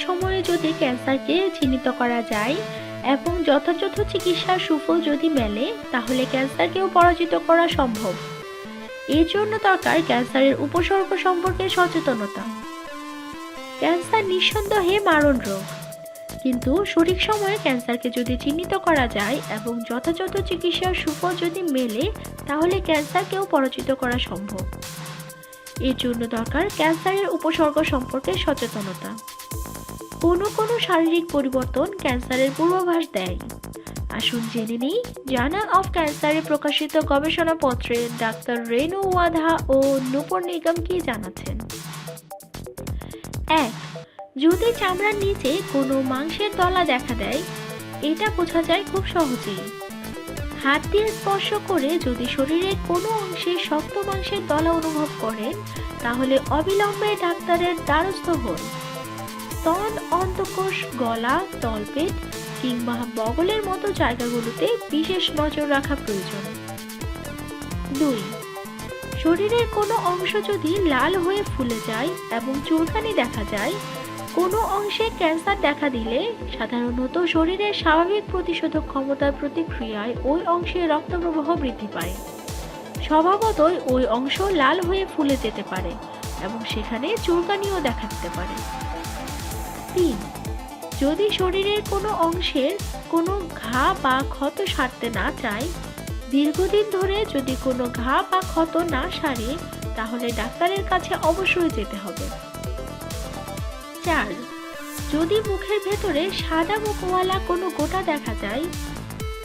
সময়ে যদি ক্যান্সারকে চিহ্নিত করা যায় এবং যথাযথ চিকিৎসার সুফল যদি মেলে, তাহলে ক্যান্সারকেও পরাজিত করা সম্ভব। এর জন্য দরকার ক্যান্সারের উপসর্গ সম্পর্কে সচেতনতা। ক্যান্সার নিঃসন্দেহে মারণ রোগ, কিন্তু সঠিক সময়ে ক্যান্সারকে যদি চিহ্নিত করা যায় এবং যথাযথ চিকিৎসার সুফল যদি মেলে, তাহলে ক্যান্সারকেও পরাজিত করা সম্ভব। এর জন্য দরকার ক্যান্সারের উপসর্গ সম্পর্কে সচেতনতা। কোনো শারীরিক পরিবর্তন ক্যান্সারের পূর্বাভাস দেয়। আসুন জেনে নিই জার্নাল অফ ক্যান্সারে প্রকাশিত গবেষণাপত্রে ডাক্তার রেনু ওয়াধা ও নূপুর নিগম কি জানাচ্ছেন। 1. যদি চামড়ার নিচে কোনো মাংসের দলা দেখা দেয়, এটা বোঝা যায় খুব সহজেই। হাত দিয়ে স্পর্শ করে যদি শরীরের কোনো অংশে শক্ত মাংসের দলা অনুভব করেন, তাহলে অবিলম্বে ডাক্তারের দ্বারস্থ হন। স্তন, অন্তঃকোষ, গলা, তলপেট কিংবা বগলের মতো জায়গাগুলোতে বিশেষ নজর রাখা প্রয়োজন। 2. শরীরের কোনো অংশ যদি লাল হয়ে ফুলে যায় এবং চুলকানি দেখা যায়, কোনো অংশে ক্যান্সার দেখা দিলে সাধারণত শরীরের স্বাভাবিক প্রতিশোধক ক্ষমতার প্রতিক্রিয়ায় ওই অংশে রক্ত প্রবাহ বৃদ্ধি পায়। স্বভাবতই ওই অংশ লাল হয়ে ফুলে যেতে পারে এবং সেখানে চুলকানিও দেখা দিতে পারে। 3. যদি শরীরের কোনো অংশের কোনো ঘা বা ক্ষত সারতে না চায়, দীর্ঘদিন ধরে যদি কোনো ঘা বা ক্ষত না সারে, তাহলে ডাক্তারের কাছে অবশ্যই যেতে হবে। 4. যদি মুখের ভেতরে সাদা মুখওয়ালা কোনো গোটা দেখা যায়,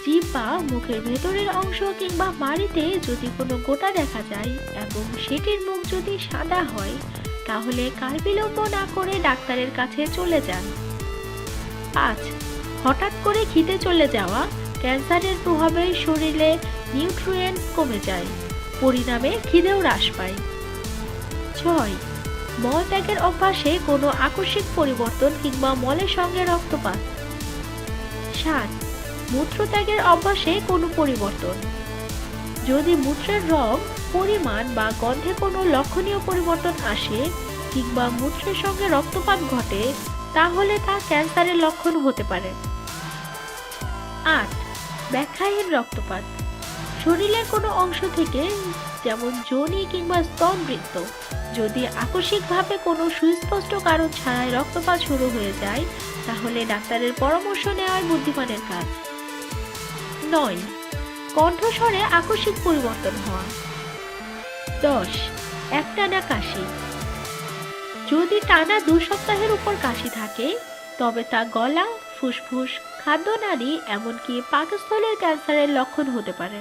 জিভ বা মুখের ভেতরের অংশ কিংবা মাড়িতে যদি কোনো গোটা দেখা যায় এবং সেটির মুখ যদি সাদা হয়, তাহলে কাল বিলম্ব না করে ডাক্তারের কাছে চলে যান। 5. হঠাৎ করে খিদে চলে যাওয়া, ক্যান্সারের প্রভাবে শরীরে নিউট্রিয়েন্টস কমে যায়, পরিণামে খিদেও হ্রাস পায়। 6. মলত্যাগের অভ্যাসে কোনো আকস্মিক পরিবর্তন কিংবা মলের সঙ্গে রক্তপাত। 7. মূত্রত্যাগের অভ্যাসে কোনো পরিবর্তন। যদি মূত্রের রং, পরিমাণ বা গন্ধে কোনো লক্ষণীয় পরিবর্তন আসে কিংবা মূত্রের সঙ্গে রক্তপাত ঘটে, তাহলে তা ক্যান্সারের লক্ষণ হতে পারে। 8. ব্যাখ্যাহীন রক্তপাত। শরীরের কোনো অংশ থেকে, যেমন যোনি কিংবা স্তনবৃত্ত, যদি আকস্মিকভাবে কোনো সুস্পষ্ট কারণ ছাড়াই রক্তপাত শুরু হয়ে যায়, তাহলে ডাক্তারের পরামর্শ নেওয়াই বুদ্ধিমানের কাজ। 9. কণ্ঠস্বরে আকস্মিক পরিবর্তন হওয়া। 10. একটানা কাশি। যদি টানা 2 সপ্তাহের উপর কাশি থাকে, তবে তা গলা, ফুসফুস, খাদ্যনালী এমনকি পাকস্থলীর ক্যান্সারের লক্ষণ হতে পারে।